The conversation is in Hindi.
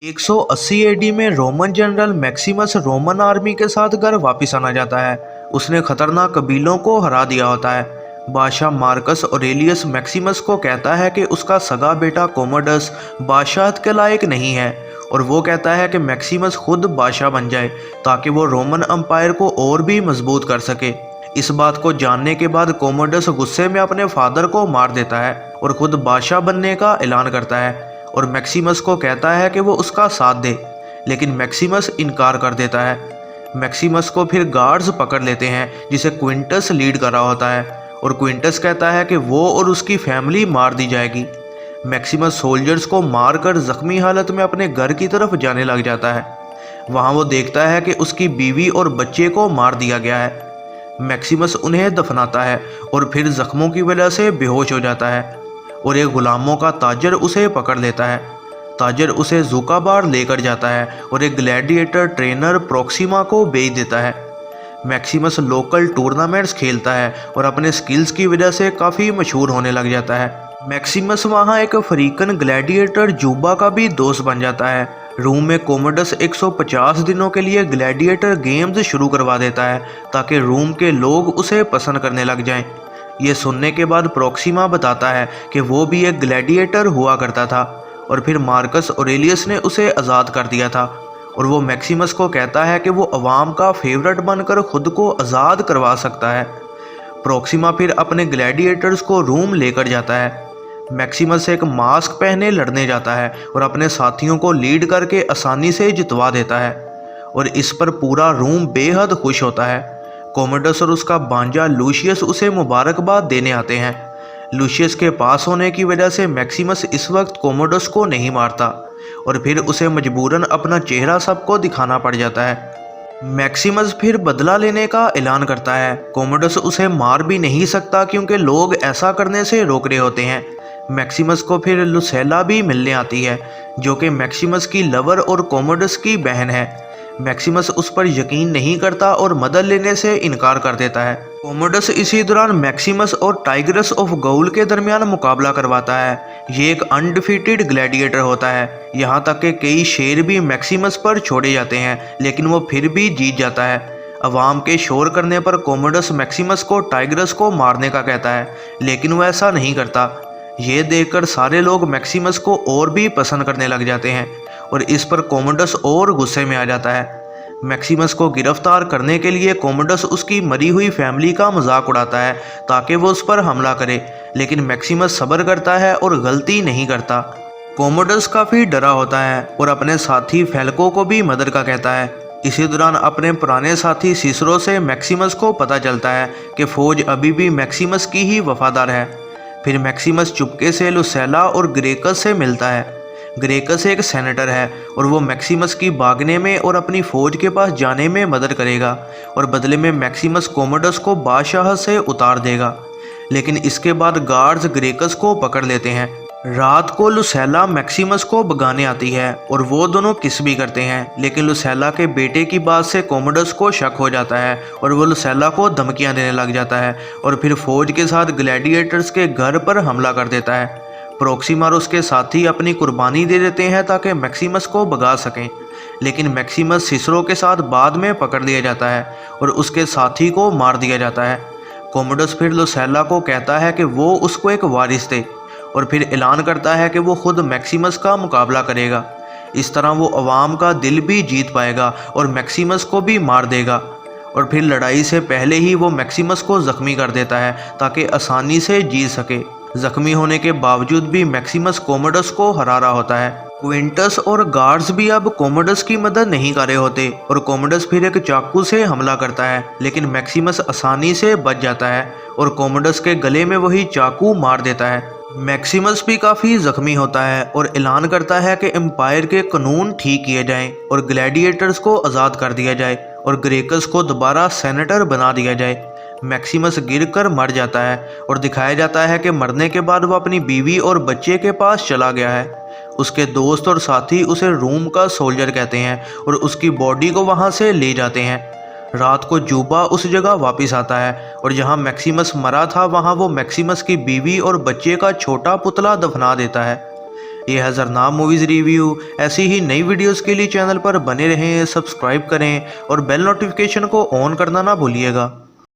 180 एडी में Roman general Maximus Roman army के साथ घर वापस आना चाहता है। उसने खतरनाक कबीलों को हरा दिया होता है। बादशाह मार्कस ऑरेलियस मैक्सिमस को कहता है कि उसका सगा बेटा कोमोडस बादशाहत के लायक नहीं है और वो कहता है कि मैक्सिमस खुद बादशाह बन जाए ताकि वो रोमन अम्पायर को और भी मजबूत कर सके। इस बात को जानने के बाद कोमोडस गुस्से में अपने फादर को मार देता है और खुद बादशाह बनने का ऐलान करता है और मैक्सिमस को कहता है कि वो उसका साथ दे, लेकिन मैक्सिमस इनकार कर देता है। मैक्सिमस को फिर गार्ड्स पकड़ लेते हैं जिसे क्विंटस लीड कर रहा होता है और क्विंटस कहता है कि वो और उसकी फैमिली मार दी जाएगी। मैक्सिमस सोल्जर्स को मारकर जख्मी हालत में अपने घर की तरफ जाने लग जाता है। वहाँ वो देखता है कि उसकी बीवी और बच्चे को मार दिया गया है। मैक्सिमस उन्हें दफनाता है और फिर जख्मों की वजह से बेहोश हो जाता है और एक गुलामों का ताजर उसे पकड़ लेता है। ताजर उसे ज़ूका बार लेकर जाता है और एक ग्लैडिएटर ट्रेनर प्रोक्सिमा को बेच देता है। मैक्सिमस लोकल टूर्नामेंट्स खेलता है और अपने स्किल्स की वजह से काफ़ी मशहूर होने लग जाता है। मैक्सिमस वहाँ एक अफ्रीकन ग्लैडिएटर जूबा का भी दोस्त बन जाता है। रूम में कोमोडस 150 दिनों के लिए ग्लैडिएटर गेम्स शुरू करवा देता है ताकि रूम के लोग उसे पसंद करने लग जाएं। ये सुनने के बाद प्रोक्सिमा बताता है कि वो भी एक ग्लैडिएटर हुआ करता था और फिर मार्कस ऑरेलियस ने उसे आज़ाद कर दिया था और वो मैक्सिमस को कहता है कि वो अवाम का फेवरेट बनकर खुद को आज़ाद करवा सकता है। प्रोक्सिमा फिर अपने ग्लैडिएटर्स को रूम लेकर जाता है। मैक्सिमस एक मास्क पहने लड़ने जाता है और अपने साथियों को लीड करके आसानी से जितवा देता है और इस पर पूरा रूम बेहद खुश होता है। कोमोडस और उसका भांजा लूशियस उसे मुबारकबाद देने आते हैं। लूशियस के पास होने की वजह से मैक्सिमस इस वक्त कोमोडस को नहीं मारता और फिर उसे मजबूरन अपना चेहरा सबको दिखाना पड़ जाता है। मैक्सिमस फिर बदला लेने का ऐलान करता है। कोमोडस उसे मार भी नहीं सकता क्योंकि लोग ऐसा करने से रोक रहे होते हैं। मैक्सिमस को फिर लुसेला भी मिलने आती है जो कि मैक्सिमस की लवर और कोमोडस की बहन है। मैक्सिमस उस पर यकीन नहीं करता और मदद लेने से इनकार कर देता है। कोमोडस इसी दौरान मैक्सिमस और टाइग्रस ऑफ गौल के दरमियान मुकाबला करवाता है। ये एक अनडिफीटेड ग्लैडिएटर होता है। यहाँ तक कि कई शेर भी मैक्सिमस पर छोड़े जाते हैं लेकिन वो फिर भी जीत जाता है। अवाम के शोर करने पर कोमोडस मैक्सिमस को टाइग्रस को मारने का कहता है लेकिन वो ऐसा नहीं करता। ये देखकर सारे लोग मैक्सिमस को और भी पसंद करने लग जाते हैं और इस पर कोमोडस और गुस्से में आ जाता है। मैक्सिमस को गिरफ्तार करने के लिए कोमोडस उसकी मरी हुई फैमिली का मजाक उड़ाता है ताकि वो उस पर हमला करे, लेकिन मैक्सिमस सब्र करता है और गलती नहीं करता। कोमोडस काफ़ी डरा होता है और अपने साथी फेल्को को भी मदद का कहता है। इसी दौरान अपने पुराने साथी सिसरो से मैक्सिमस को पता चलता है कि फ़ौज अभी भी मैक्सिमस की ही वफादार है। फिर मैक्सिमस चुपके से लुसेला और ग्रेकस से मिलता है। ग्रेकस एक सेनेटर है और वो मैक्सिमस की भागने में और अपनी फ़ौज के पास जाने में मदद करेगा और बदले में मैक्सिमस कोमोडस को बादशाह से उतार देगा, लेकिन इसके बाद गार्ड्स ग्रेकस को पकड़ लेते हैं। रात को लुसेला मैक्सिमस को भगाने आती है और वो दोनों किस भी करते हैं, लेकिन लुसेला के बेटे की बात से कोमोडस को शक हो जाता है और वो लुसेला को धमकियां देने लग जाता है और फिर फ़ौज के साथ ग्लैडिएटर्स के घर पर हमला कर देता है। प्रोक्सिमा और उसके साथी अपनी कुर्बानी दे देते हैं ताकि मैक्सिमस को भगा सकें, लेकिन मैक्सिमस सिसरो के साथ बाद में पकड़ लिया जाता है और उसके साथी को मार दिया जाता है। कोमोडस फिर लुसेला को कहता है कि वो उसको एक वारिस दे और फिर ऐलान करता है कि वो खुद मैक्सिमस का मुकाबला करेगा। इस तरह वो अवाम का दिल भी जीत पाएगा और मैक्सिमस को भी मार देगा और फिर लड़ाई से पहले ही वो मैक्सिमस को ज़ख्मी कर देता है ताकि आसानी से जीत सके। ज़ख्मी होने के बावजूद भी मैक्सिमस कोमोडस को हरा रहा होता है। क्विंटस और गार्ड्स भी अब कोमोडस की मदद नहीं कर रहे होते और कोमोडस फिर एक चाकू से हमला करता है, लेकिन मैक्सिमस आसानी से बच जाता है और कोमोडस के गले में वही चाकू मार देता है। मैक्सिमस भी काफ़ी ज़ख्मी होता है और ऐलान करता है कि एम्पायर के कानून ठीक किए जाएं और ग्लैडिएटर्स को आज़ाद कर दिया जाए और ग्रेकस को दोबारा सेनेटर बना दिया जाए। मैक्सिमस गिरकर मर जाता है और दिखाया जाता है कि मरने के बाद वो अपनी बीवी और बच्चे के पास चला गया है। उसके दोस्त और साथी उसे रूम का सोल्जर कहते हैं और उसकी बॉडी को वहाँ से ले जाते हैं। रात को जूबा उस जगह वापस आता है और जहाँ मैक्सिमस मरा था वहाँ वो मैक्सिमस की बीवी और बच्चे का छोटा पुतला दफना देता है। ये है ज़रनाब मूवीज़ रिव्यू। ऐसी ही नई वीडियोस के लिए चैनल पर बने रहें, सब्सक्राइब करें और बेल नोटिफिकेशन को ऑन करना ना भूलिएगा।